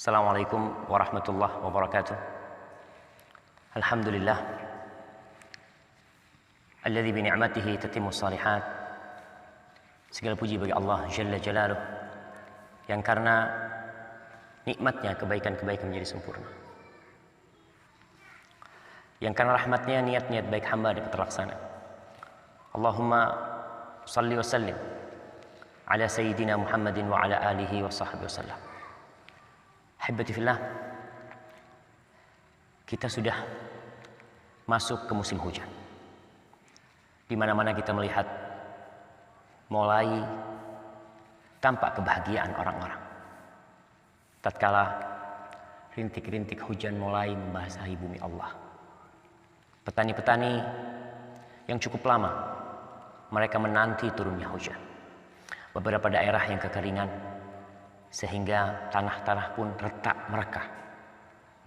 Assalamualaikum warahmatullahi wabarakatuh. Alhamdulillah alladzi bi ni'matihi tatimmu shalihat. Segala puji bagi Allah Jalla Jalaluh yang karena nikmatnya kebaikan-kebaikan menjadi sempurna. Yang karena rahmatnya niat-niat baik hamba dapat terlaksana. Allahumma salli wa sallim ala sayyidina Muhammadin wa ala alihi wa sahbihi wasallam. Ahibati fillah, kita sudah masuk ke musim hujan. Di mana-mana kita melihat mulai tampak kebahagiaan orang-orang. Tatkala rintik-rintik hujan mulai membasahi bumi Allah. Petani-petani yang cukup lama mereka menanti turunnya hujan. Beberapa daerah yang kekeringan sehingga tanah-tanah pun retak merekah.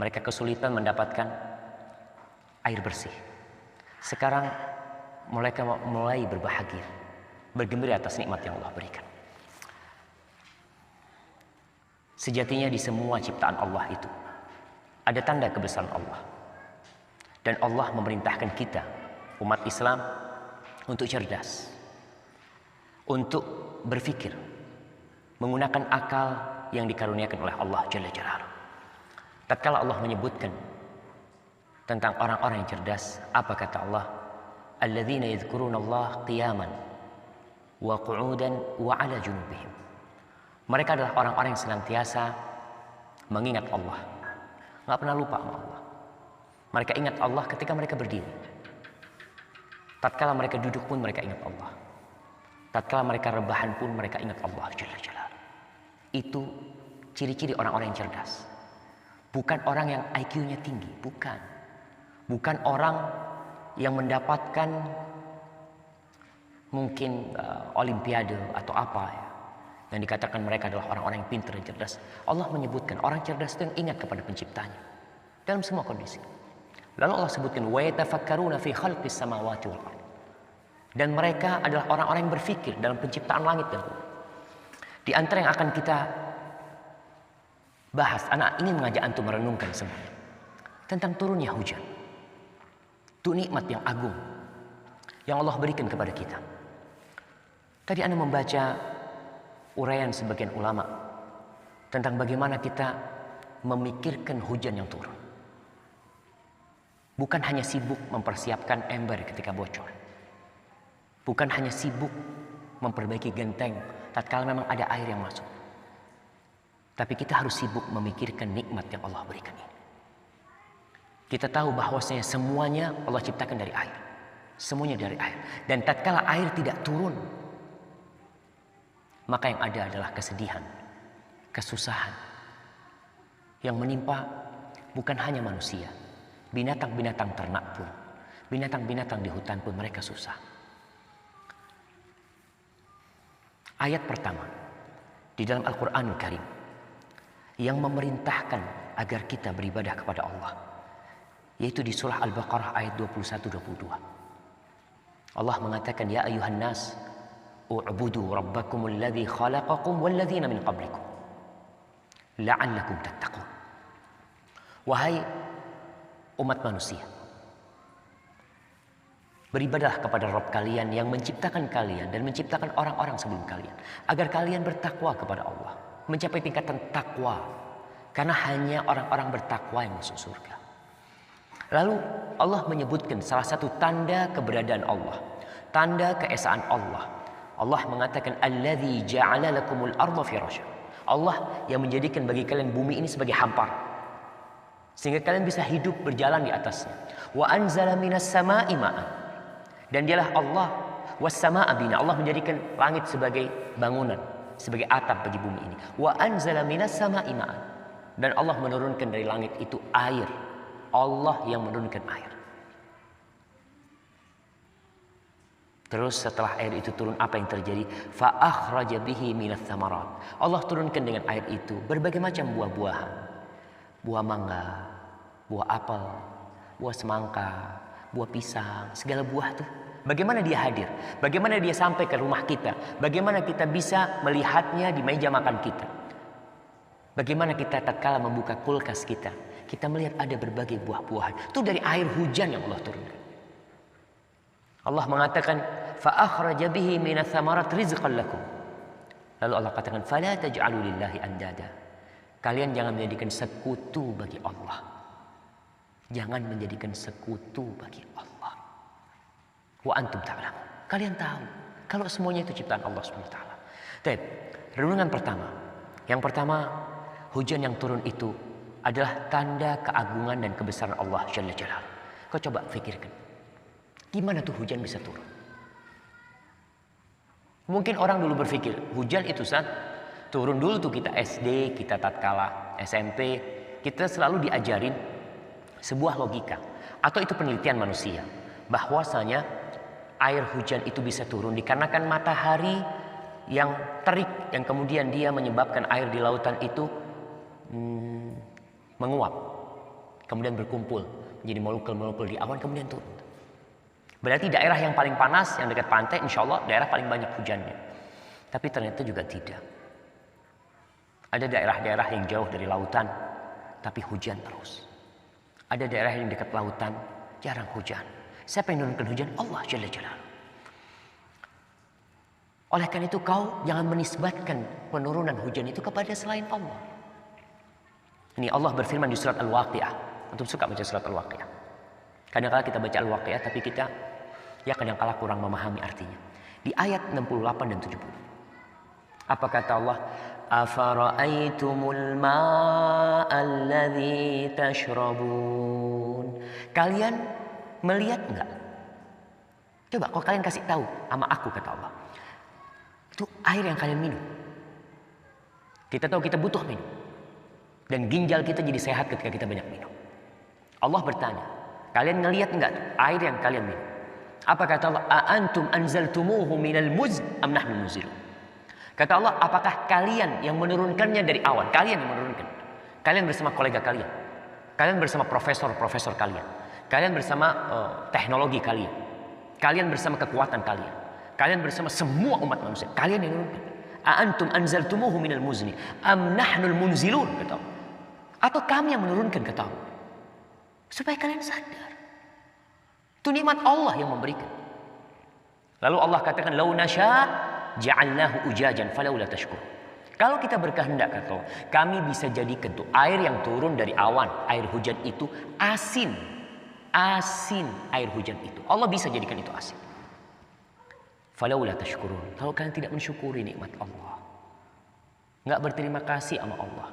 Mereka kesulitan mendapatkan air bersih. Sekarang mereka mulai berbahagia, bergembira atas nikmat yang Allah berikan. Sejatinya di semua ciptaan Allah itu ada tanda kebesaran Allah. Dan Allah memerintahkan kita, umat Islam, untuk cerdas, untuk berpikir, menggunakan akal yang dikaruniakan oleh Allah Jalla Jalaluh. Tatkala Allah menyebutkan tentang orang-orang yang cerdas, apa kata Allah? Alladzina yadhkurunallaha qiyaman wa qu'udan wa 'ala junubihim. Mereka adalah orang-orang yang senantiasa mengingat Allah. Enggak pernah lupa sama Allah. Mereka ingat Allah ketika mereka berdiri. Tatkala mereka duduk pun mereka ingat Allah. Tatkala mereka rebahan pun mereka ingat Allah Jalla Jalaluh. Itu ciri-ciri orang-orang yang cerdas. Bukan orang yang IQ-nya tinggi, bukan. Bukan orang yang mendapatkan mungkin olimpiade atau apa ya. Yang dikatakan mereka adalah orang-orang yang pintar dan cerdas. Allah menyebutkan orang cerdas itu yang ingat kepada penciptanya dalam semua kondisi. Lalu Allah sebutkan wa yatafakkaruna fi khalqis samawati wal ardh. Dan mereka adalah orang-orang yang berfikir dalam penciptaan langit dan bumi. Di antara yang akan kita bahas, anak ingin mengajak antum merenungkan semuanya tentang turunnya hujan. Itu nikmat yang agung yang Allah berikan kepada kita. Tadi Anda membaca uraian sebagian ulama tentang bagaimana kita memikirkan hujan yang turun. Bukan hanya sibuk mempersiapkan ember ketika bocor. Bukan hanya sibuk memperbaiki genteng tatkala memang ada air yang masuk. Tapi kita harus sibuk memikirkan nikmat yang Allah berikan ini. Kita tahu bahwasanya semuanya Allah ciptakan dari air. Semuanya dari air. Dan tatkala air tidak turun, maka yang ada adalah kesedihan, kesusahan yang menimpa bukan hanya manusia, binatang-binatang ternak pun, binatang-binatang di hutan pun mereka susah. Ayat pertama di dalam Al-Quranul Karim yang memerintahkan agar kita beribadah kepada Allah, yaitu di surah Al-Baqarah ayat 21-22. Allah mengatakan, ya ayuhan nas u'budu rabbakumul ladzi khalaqakum wal ladzina min qablikum la'allakum tattaqun. Wahai umat manusia, beribadahlah kepada Rabb kalian yang menciptakan kalian dan menciptakan orang-orang sebelum kalian, agar kalian bertakwa kepada Allah, mencapai tingkatan takwa, karena hanya orang-orang bertakwa yang masuk surga. Lalu Allah menyebutkan salah satu tanda keberadaan Allah, tanda keesaan Allah. Allah mengatakan alladzi ja'ala lakumul arda firasya. Allah yang menjadikan bagi kalian bumi ini sebagai hampar, sehingga kalian bisa hidup berjalan di atasnya. Wa anzala minas sama'i ma'an. Dan dialah Allah was-sama'a bina. Allah menjadikan langit sebagai bangunan, sebagai atap bagi bumi ini. Wa anzala minas sama'i ma'an. Dan Allah menurunkan dari langit itu air. Allah yang menurunkan air. Terus setelah air itu turun, apa yang terjadi? Fa akhraja bihi minats tsamarat. Allah turunkan dengan air itu berbagai macam buah-buahan. Buah mangga, buah apel, buah semangka, buah pisang, segala buah tuh. Bagaimana dia hadir? Bagaimana dia sampai ke rumah kita? Bagaimana kita bisa melihatnya di meja makan kita? Bagaimana kita tatkala membuka kulkas kita melihat ada berbagai buah-buahan. Itu dari air hujan yang Allah turunkan. Allah mengatakan, فَأَخْرَجَ بِهِ مِنَ الثَّمَرَاتِ رِزْقًا لَكُمْ. Lalu Allah katakan, فَلَا تَجْعَلُوا لِلَّهِ أَنْدَادًا. Kalian jangan menjadikan sekutu bagi Allah. Jangan menjadikan sekutu bagi Allah. Wa antum ta'lamun. Kalian tahu kalau semuanya itu ciptaan Allah SWT. Baik, renungan pertama. Yang pertama, hujan yang turun itu adalah tanda keagungan dan kebesaran Allah Jalla Jalaluhu. Kau coba pikirkan, gimana tuh hujan bisa turun? Mungkin orang dulu berpikir, hujan itu turun dulu tuh kita SD, kita tatkala SMP, kita selalu diajarin sebuah logika atau itu penelitian manusia bahwasanya air hujan itu bisa turun dikarenakan matahari yang terik yang kemudian dia menyebabkan air di lautan itu menguap, kemudian berkumpul menjadi molekul-molekul di awan, kemudian turun. Berarti daerah yang paling panas yang dekat pantai, insya Allah daerah paling banyak hujannya. Tapi ternyata juga tidak. Ada daerah-daerah yang jauh dari lautan, tapi hujan terus. Ada daerah yang dekat lautan, jarang hujan. Siapa yang menurunkan hujan? Allah Jalla Jalaluhu. Oleh karena itu kau jangan menisbatkan penurunan hujan itu kepada selain Allah. Ini Allah berfirman di surat Al-Waqi'ah. Antum suka baca surat Al-Waqi'ah? Kadang-kadang kita baca Al-Waqi'ah tapi kita kadang-kadang kurang memahami artinya. Di ayat 68 dan 70. Apa kata Allah? Afara'aitumul ma'alladzi tashrabun. Kalian melihat enggak? Coba kalau kalian kasih tahu sama aku, kata Allah. Itu air yang kalian minum. Kita tahu kita butuh minum. Dan ginjal kita jadi sehat ketika kita banyak minum. Allah bertanya, kalian ngelihat enggak air yang kalian minum? Apa kata Allah? Aantum anzaltumuhu minal muzn am nahnu munzilun. Kata Allah, apakah kalian yang menurunkannya dari awan? Kalian yang menurunkan. Kalian bersama kolega kalian. Kalian bersama profesor-profesor kalian. Kalian bersama teknologi kalian. Kalian bersama kekuatan kalian. Kalian bersama semua umat manusia. Kalian yang menurunkan. Aantum anzaltumuhu minal muzni am nahnul munzilun, kata Allah. Atau kami yang menurunkan, kata Allah. Supaya kalian sadar. Itu nikmat Allah yang memberikan. Lalu Allah katakan, "Lau nasya ja'alnahu ujajan falaula tashkur." Kalau kita berkehendak, kata Allah, kami bisa jadikan tuh air yang turun dari awan, air hujan itu asin. Asin air hujan itu. Allah bisa jadikan itu asin. Falaula tashkurun. Kalau kalian tidak mensyukuri nikmat Allah, enggak berterima kasih sama Allah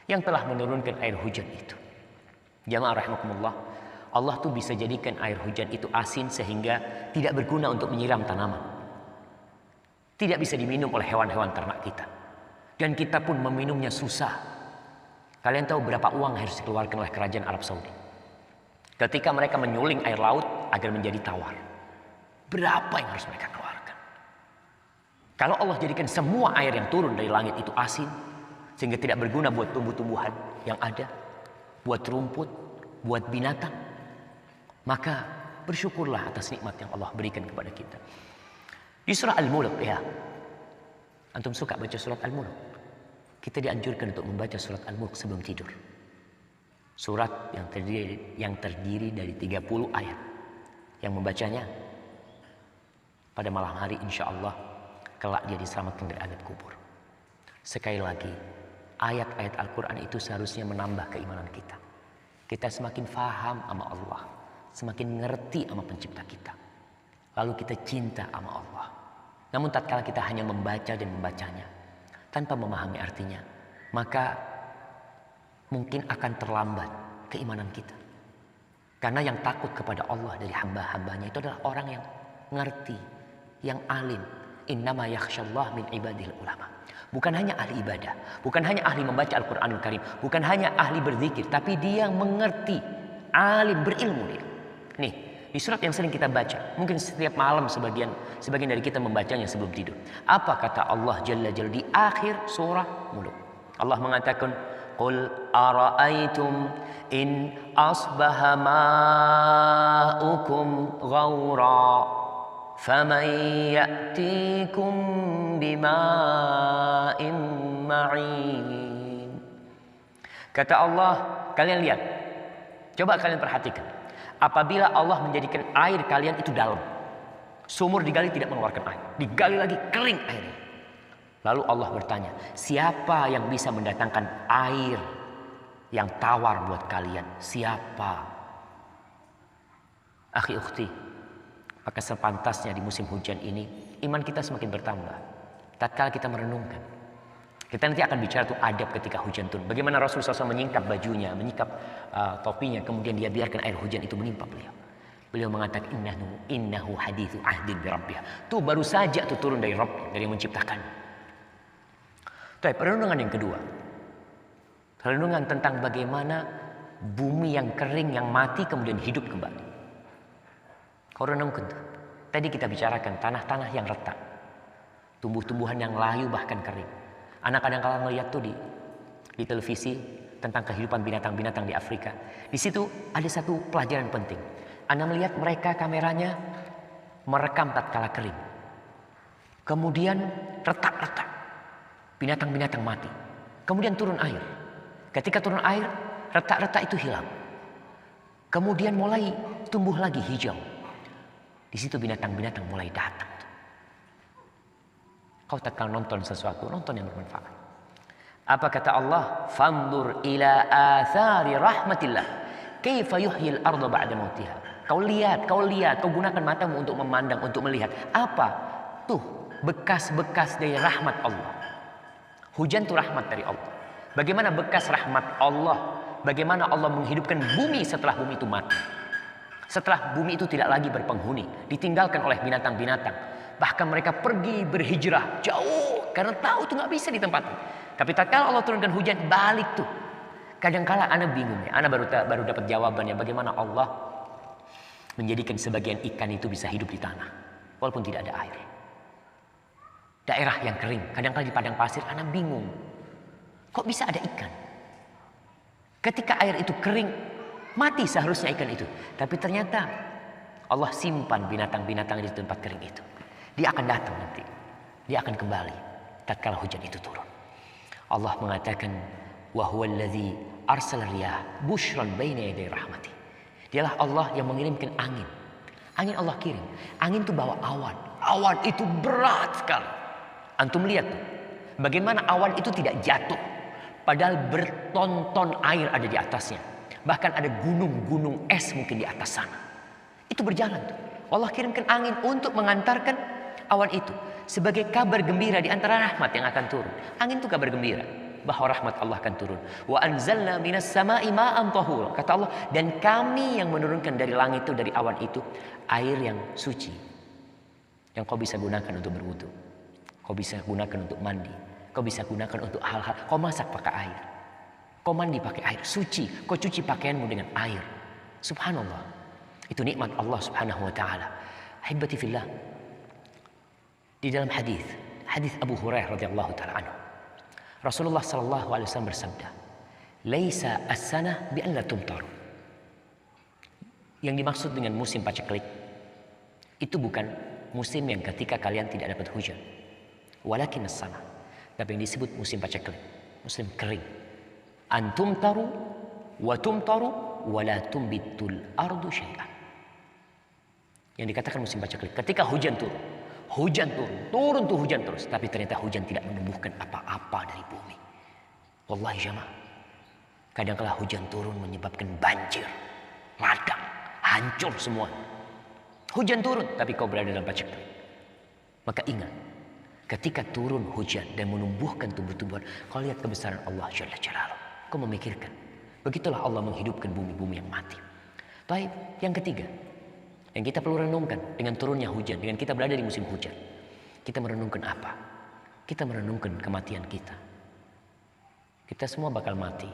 yang telah menurunkan air hujan itu. Jamaah rahimakumullah, Allah tuh bisa jadikan air hujan itu asin sehingga tidak berguna untuk menyiram tanaman. Tidak bisa diminum oleh hewan-hewan ternak kita. Dan kita pun meminumnya susah. Kalian tahu berapa uang harus dikeluarkan oleh kerajaan Arab Saudi ketika mereka menyuling air laut agar menjadi tawar? Berapa yang harus mereka keluarkan? Kalau Allah jadikan semua air yang turun dari langit itu asin sehingga tidak berguna buat tumbuh-tumbuhan yang ada, buat rumput, buat binatang, maka bersyukurlah atas nikmat yang Allah berikan kepada kita. Di surah Al-Mulk, ya. Antum suka baca surat Al-Mulk? Kita dianjurkan untuk membaca surat Al-Mulk sebelum tidur. Surat yang terdiri dari 30 ayat. Yang membacanya pada malam hari, insya Allah kelak dia diselamatkan dari azab kubur. Sekali lagi, ayat-ayat Al-Quran itu seharusnya menambah keimanan kita. Kita semakin faham sama Allah, semakin ngerti sama pencipta kita. Lalu kita cinta sama Allah. Namun tatkala kita hanya membaca dan membacanya tanpa memahami artinya, maka mungkin akan terlambat keimanan kita. Karena yang takut kepada Allah dari hamba-hambanya itu adalah orang yang ngerti, yang alim. Innama yakhsyallah min ibadil ulama. Bukan hanya ahli ibadah, bukan hanya ahli membaca Al-Quranul Karim, bukan hanya ahli berzikir, tapi dia yang mengerti, alim, berilmu dia. Nih, di surat yang sering kita baca, mungkin setiap malam sebagian dari kita membacanya sebelum tidur. Apa kata Allah Jalla Jalla di akhir surah Mulk? Allah mengatakan, "Qul ara'aytum in asbaha ma'ukum ghaura faman ya'tikum bima'in ma'in." Kata Allah, kalian lihat. Coba kalian perhatikan. Apabila Allah menjadikan air kalian itu dalam. Sumur digali tidak mengeluarkan air. Digali lagi kering airnya. Lalu Allah bertanya, siapa yang bisa mendatangkan air yang tawar buat kalian? Siapa? Akhi ukhti, maka sepantasnya di musim hujan ini iman kita semakin bertambah. Tatkala kita merenungkan, kita nanti akan bicara tuh adab ketika hujan turun. Bagaimana Rasulullah SAW menyingkap bajunya, menyingkap topinya, kemudian dia biarkan air hujan itu menimpa beliau. Beliau mengatakan innahu hadithu ahdin bi rabbih. Tuh baru saja tuh turun dari Rabb, dari yang menciptakan. Tapi renungan yang kedua, renungan tentang bagaimana bumi yang kering, yang mati kemudian hidup kembali. Kau renungkan tuh. Tadi kita bicarakan tanah-tanah yang retak, tumbuh-tumbuhan yang layu bahkan kering. Anak kadang-kala melihat tuh di televisi tentang kehidupan binatang-binatang di Afrika. Di situ ada satu pelajaran penting. Anda melihat mereka kameranya merekam tatkala kering. Kemudian retak-retak. Binatang-binatang mati. Kemudian turun air. Ketika turun air, retak-retak itu hilang. Kemudian mulai tumbuh lagi hijau. Di situ binatang-binatang mulai datang. Kau tatkala nonton sesuatu, nonton yang bermanfaat. Apa kata Allah? Fandur ila athari rahmatillah. Kaifa yuhyil arda ba'da mautiha. Kau lihat, kau gunakan matamu untuk memandang, untuk melihat. Apa? Tuh, bekas-bekas dari rahmat Allah. Hujan itu rahmat dari Allah. Bagaimana bekas rahmat Allah? Bagaimana Allah menghidupkan bumi setelah bumi itu mati? Setelah bumi itu tidak lagi berpenghuni, ditinggalkan oleh binatang-binatang. Bahkan mereka pergi berhijrah jauh karena tahu itu nggak bisa ditempati. Tapi tatkala Allah turunkan hujan, balik tuh. Kadangkala ana bingung ya, ana baru dapat jawabannya bagaimana Allah menjadikan sebagian ikan itu bisa hidup di tanah walaupun tidak ada air. Daerah yang kering, kadang-kala di padang pasir, anak bingung. Kok bisa ada ikan? Ketika air itu kering, mati seharusnya ikan itu. Tapi ternyata Allah simpan binatang-binatang di tempat kering itu. Dia akan datang nanti. Dia akan kembali tatkala hujan itu turun. Allah mengatakan, wa huwallazi arsala riyah busyran baina yaday rahmati. Dialah Allah yang mengirimkan angin. Angin Allah kirim. Angin itu bawa awan. Awan itu berat sekali. Antum lihat tuh, bagaimana awan itu tidak jatuh. Padahal bertonton air ada di atasnya. Bahkan ada gunung-gunung es mungkin di atas sana. Itu berjalan tuh. Allah kirimkan angin untuk mengantarkan awan itu. Sebagai kabar gembira di antara rahmat yang akan turun. Angin itu kabar gembira. Bahwa rahmat Allah akan turun. Wa anzalna minas sama'i ma'an tahura. Kata Allah, dan kami yang menurunkan dari langit itu, dari awan itu, air yang suci. Yang kau bisa gunakan untuk berwudu. Kau bisa gunakan untuk mandi. Kau bisa gunakan untuk hal-hal. Kau masak pakai air. Kau mandi pakai air. Suci. Kau cuci pakaianmu dengan air. Subhanallah. Itu nikmat Allah subhanahu wa ta'ala. Ahibati fillah. Di dalam hadis Abu Hurairah radhiyallahu ta'ala anhu. Rasulullah sallallahu alaihi wasallam bersabda, "Laisa as-sanah bi an la tumtar." Yang dimaksud dengan musim paceklik itu bukan musim yang ketika kalian tidak dapat hujan. Walakin as-sanah. Tapi yang disebut musim paceklik, musim kering. Antum taru wa tumtaru wa la tumbitul ardu syai'an. Yang dikatakan musim paceklik, ketika hujan turun. Hujan turun tuh hujan terus. Tapi ternyata hujan tidak menumbuhkan apa-apa dari bumi. Wallahi jamaah. Kadang-kala hujan turun menyebabkan banjir. Ladang. Hancur semua. Hujan turun. Tapi kau berada dalam paceklik. Maka ingat. Ketika turun hujan dan menumbuhkan tumbuh-tumbuhan. Kau lihat kebesaran Allah Jalla Jalaluh. Kau memikirkan. Begitulah Allah menghidupkan bumi-bumi yang mati. Baik. Yang ketiga. Yang kita perlu renungkan dengan turunnya hujan, dengan kita berada di musim hujan. Kita merenungkan apa? Kita merenungkan kematian kita. Kita semua bakal mati.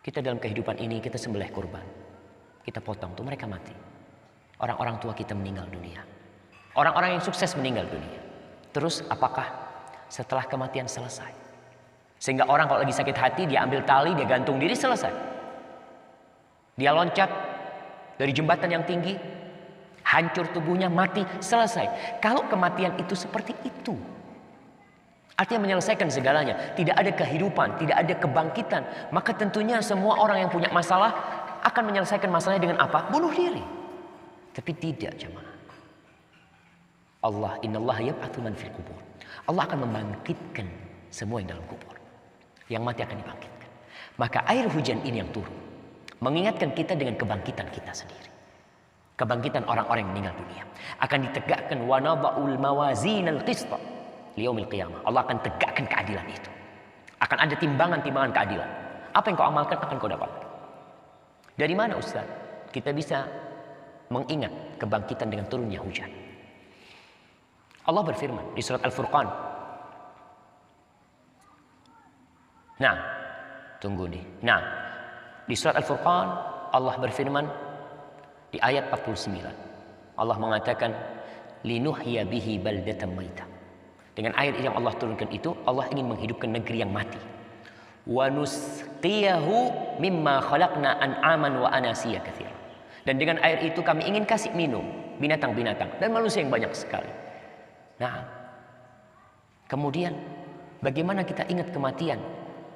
Kita dalam kehidupan ini, kita sembelih kurban. Kita potong, tuh mereka mati. Orang-orang tua kita meninggal dunia. Orang-orang yang sukses meninggal dunia. Terus apakah setelah kematian selesai? Sehingga orang kalau lagi sakit hati, dia ambil tali, dia gantung diri, selesai. Dia loncat dari jembatan yang tinggi, hancur tubuhnya, mati, selesai. Kalau kematian itu seperti itu, Artinya menyelesaikan segalanya. Tidak ada kehidupan, tidak ada kebangkitan. Maka tentunya semua orang yang punya masalah akan menyelesaikan masalahnya dengan apa? Bunuh diri. Tapi tidak, jemaah. Allah, innallaha yab'atsu man fil qubur. Allah akan membangkitkan semua yang dalam kubur. Yang mati akan dibangkitkan. Maka air hujan ini yang turun mengingatkan kita dengan kebangkitan kita sendiri. Kebangkitan orang-orang yang meninggal dunia. Akan ditegakkan wa nadha'ul mawazinal qista liyaumil qiyamah. Allah akan tegakkan keadilan itu. Akan ada timbangan-timbangan keadilan. Apa yang kau amalkan akan kau dapat. Dari mana Ustaz kita bisa mengingat kebangkitan dengan turunnya hujan? Allah berfirman di surat Al-Furqan. Nah, tunggu nih. Nah, di surat Al-Furqan Allah berfirman di ayat 49. Allah mengatakan linuhya bihi baldatan maita. Dengan air yang Allah turunkan itu, Allah ingin menghidupkan negeri yang mati. Wa nusqiyahu mimma khalaqna an'aman wa anasiya katsira. Dan dengan air itu kami ingin kasih minum binatang-binatang dan manusia yang banyak sekali. Nah, kemudian bagaimana kita ingat kematian?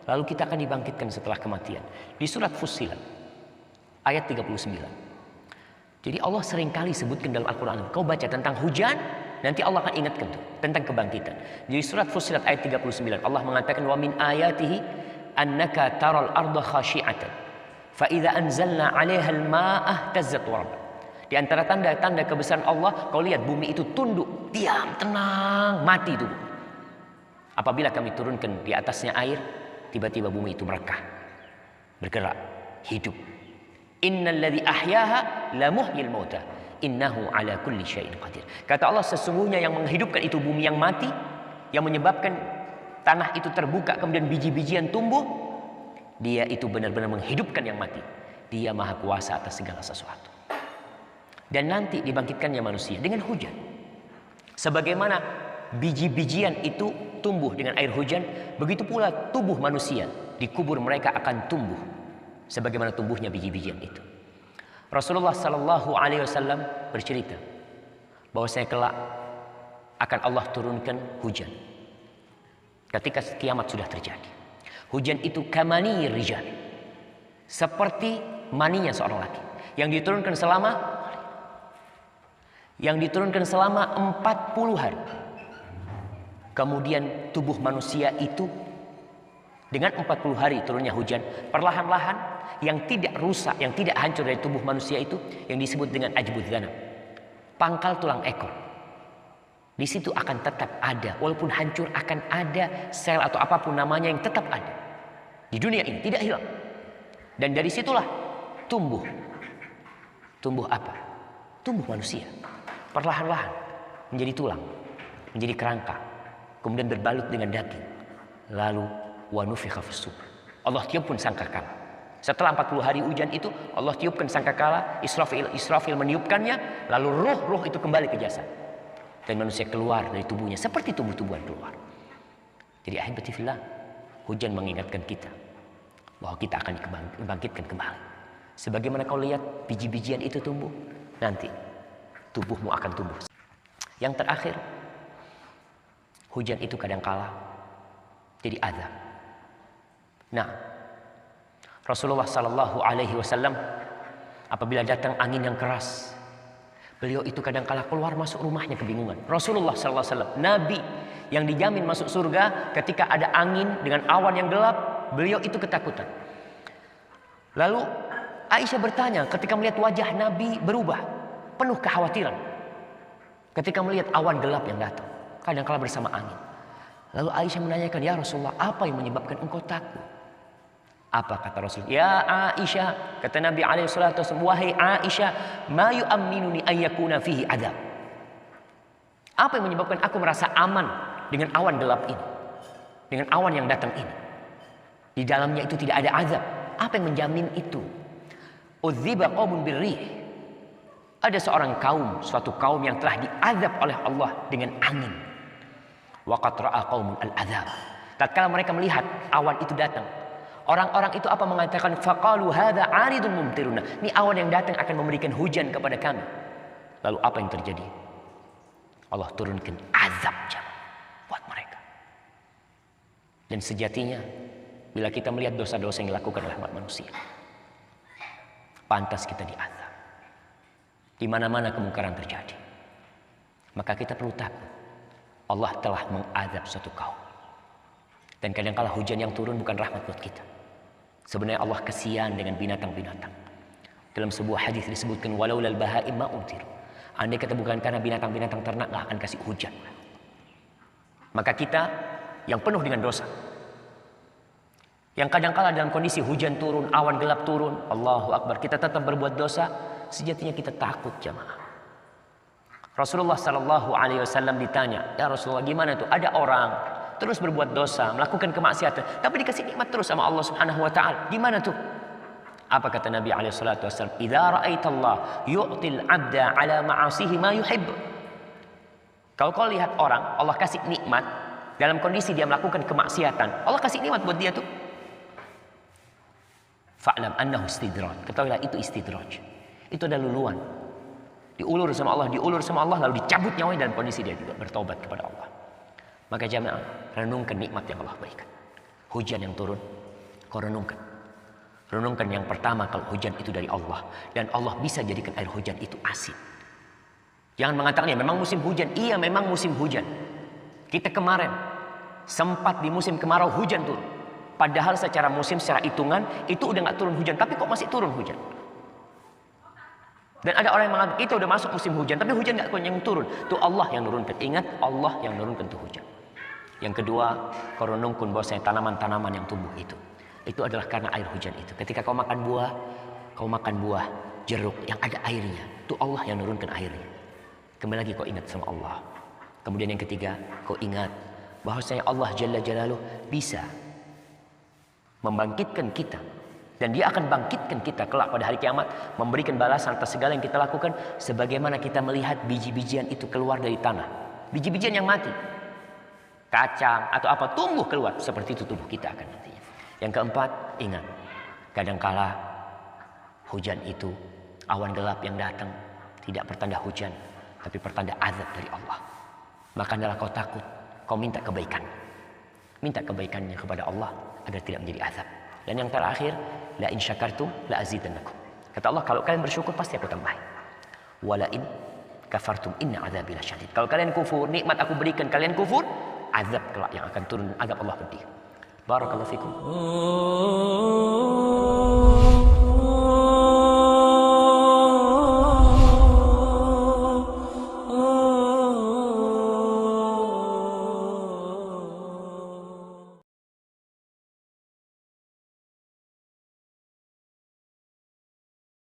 Lalu kita akan dibangkitkan setelah kematian. Di surat Fussilat ayat 39. Jadi Allah seringkali sebutkan dalam Al-Quran, kau baca tentang hujan, nanti Allah akan ingatkan tuh, tentang kebangkitan. Jadi surat Fussilat ayat 39 Allah mengatakan wa min ayatihi annaka taral arda khashi'atan fa idza anzalna 'alaiha al-ma'a ihtazzat wa rabat. Di antara tanda-tanda kebesaran Allah, kau lihat bumi itu tunduk, diam, tenang, mati dulu. Apabila kami turunkan di atasnya air, tiba-tiba bumi itu merekah, bergerak, hidup. Innalladzi ahyaha lamuhyil mauta innahu ala kulli syai'in qadir. Kata Allah, sesungguhnya yang menghidupkan itu bumi yang mati, yang menyebabkan tanah itu terbuka kemudian biji-bijian tumbuh, dia itu benar-benar menghidupkan yang mati. Dia maha kuasa atas segala sesuatu. Dan nanti dibangkitkannya manusia dengan hujan. Sebagaimana biji-bijian itu tumbuh dengan air hujan, begitu pula tubuh manusia di kubur mereka akan tumbuh sebagaimana tumbuhnya biji-bijian itu. Rasulullah sallallahu alaihi wasallam bercerita bahwasanya kelak akan Allah turunkan hujan ketika kiamat sudah terjadi. Hujan itu kamani rijal, seperti maninya seorang laki yang diturunkan selama 40 hari. Kemudian tubuh manusia itu dengan 40 hari turunnya hujan, perlahan-lahan yang tidak rusak, yang tidak hancur dari tubuh manusia itu yang disebut dengan ajbud dhanab, pangkal tulang ekor. Di situ akan tetap ada, walaupun hancur akan ada sel atau apapun namanya yang tetap ada di dunia ini, tidak hilang. Dan dari situlah tumbuh apa? Tumbuh manusia, perlahan-lahan menjadi tulang, menjadi kerangka, kemudian berbalut dengan daging, lalu wa nufikha fis-sur. Allah tiupkan sangkakala. Setelah 40 hari hujan itu, Allah tiupkan sangkakala, Israfil meniupkannya, lalu ruh itu kembali ke jasad. Dan manusia keluar dari tubuhnya seperti tubuh-tubuhan keluar. Jadi ahibati fillah, hujan mengingatkan kita bahwa kita akan dibangkitkan kembali. Sebagaimana kau lihat biji-bijian itu tumbuh, nanti tubuhmu akan tumbuh. Yang terakhir, hujan itu kadangkala jadi azab. Nah, Rasulullah sallallahu alaihi wasallam apabila datang angin yang keras, beliau itu kadangkala keluar masuk rumahnya kebingungan. Rasulullah sallallahu alaihi wasallam, nabi yang dijamin masuk surga, ketika ada angin dengan awan yang gelap, beliau itu ketakutan. Lalu Aisyah bertanya ketika melihat wajah Nabi berubah, penuh kekhawatiran. Ketika melihat awan gelap yang datang, kadangkala bersama angin. Lalu Aisyah menanyakan, ya Rasulullah, apa yang menyebabkan engkau takut? Apa kata Rasul? Ya Aisyah, kata Nabi alaihissalatu wasallam, wahai Aisyah, ma yu'amminuni an yakuna fihi adab. Apa yang menyebabkan aku merasa aman dengan awan gelap ini, dengan awan yang datang ini? Di dalamnya itu tidak ada azab. Apa yang menjamin itu? Udziba qaumun birrih. Ada seorang kaum, suatu kaum yang telah diazab oleh Allah dengan angin. Waqad ra'a qaumun al-azab. Tatkala mereka melihat awan itu datang, orang-orang itu apa mengatakan? Faqalu hadza 'aridun mumtiruna. Ini awan yang datang akan memberikan hujan kepada kami. Lalu apa yang terjadi? Allah turunkan azab buat mereka. Dan sejatinya, bila kita melihat dosa-dosa yang dilakukan oleh umat manusia, pantas kita diazab. Di mana-mana kemungkaran terjadi, maka kita perlu takut. Allah telah mengazab suatu kaum. Dan kadang-kala hujan yang turun bukan rahmat buat kita. Sebenarnya Allah kasihan dengan binatang-binatang. Dalam sebuah hadis disebutkan, walaulal bahaim ma umtir. Andai kata bukan karena binatang-binatang ternak, nggak akan kasih hujan. Maka kita yang penuh dengan dosa, yang kadang-kala dalam kondisi hujan turun, awan gelap turun, Allahu Akbar, kita tetap berbuat dosa, sejatinya kita takut jamaah. Rasulullah Sallallahu Alaihi Wasallam ditanya, ya Rasulullah gimana tuh? Ada orang terus berbuat dosa, melakukan kemaksiatan, tapi dikasih nikmat terus sama Allah Subhanahu Wa Taala. Gimana tuh? Apa kata Nabi Alaihi Wasallam? Idza ra'aitallah yu'til 'abda 'ala ma'asihi ma yuhibb. Kalau kau lihat orang, Allah kasih nikmat dalam kondisi dia melakukan kemaksiatan, Allah kasih nikmat buat dia tuh. Fa'lam annahu istidraj. Ketahuilah itu istidraj. Itu adalah luluan. Diulur sama Allah, lalu dicabut nyawanya dalam kondisi dia juga bertobat kepada Allah. Maka jamaah, renungkan nikmat yang Allah berikan. Hujan yang turun, kau renungkan. Renungkan yang pertama, kalau hujan itu dari Allah. Dan Allah bisa jadikan air hujan itu asin. Jangan mengatakan, ya memang musim hujan. Iya memang musim hujan. Kita kemarin sempat di musim kemarau hujan turun. Padahal secara musim, secara hitungan, itu udah gak turun hujan. Tapi kok masih turun hujan? Dan ada orang yang mengatakan, kita udah masuk musim hujan. Tapi hujan gak yang turun. Itu Allah yang nurunkan. Ingat, Allah yang nurunkan itu hujan. Yang kedua, kau renungkan bahwasanya tanaman-tanaman yang tumbuh itu adalah karena air hujan itu. Ketika kau makan buah jeruk yang ada airnya. Itu Allah yang nurunkan airnya. Kembali lagi kau ingat sama Allah. Kemudian yang ketiga, kau ingat bahwasanya Allah Jalla Jalaluh bisa membangkitkan kita. Dan dia akan bangkitkan kita kelak pada hari kiamat. Memberikan balasan atas segala yang kita lakukan. Sebagaimana kita melihat biji-bijian itu keluar dari tanah. Biji-bijian yang mati. Kacang atau apa tumbuh keluar. Seperti itu tubuh kita akan nantinya. Yang keempat, ingat. Kadangkala hujan itu, awan gelap yang datang. Tidak pertanda hujan. Tapi pertanda azab dari Allah. Maka adalah kau takut. Kau minta kebaikan. Minta kebaikannya kepada Allah agar tidak menjadi azab. Dan yang terakhir, la in syakartum la azidannakum. Kata Allah, kalau kalian bersyukur pasti aku tambahin. Wala in kafartum inna azabi lasyadid. Kalau kalian kufur, nikmat aku berikan, kalian kufur, azab kelak yang akan turun, azab Allah pedih. Barakallahu fikum.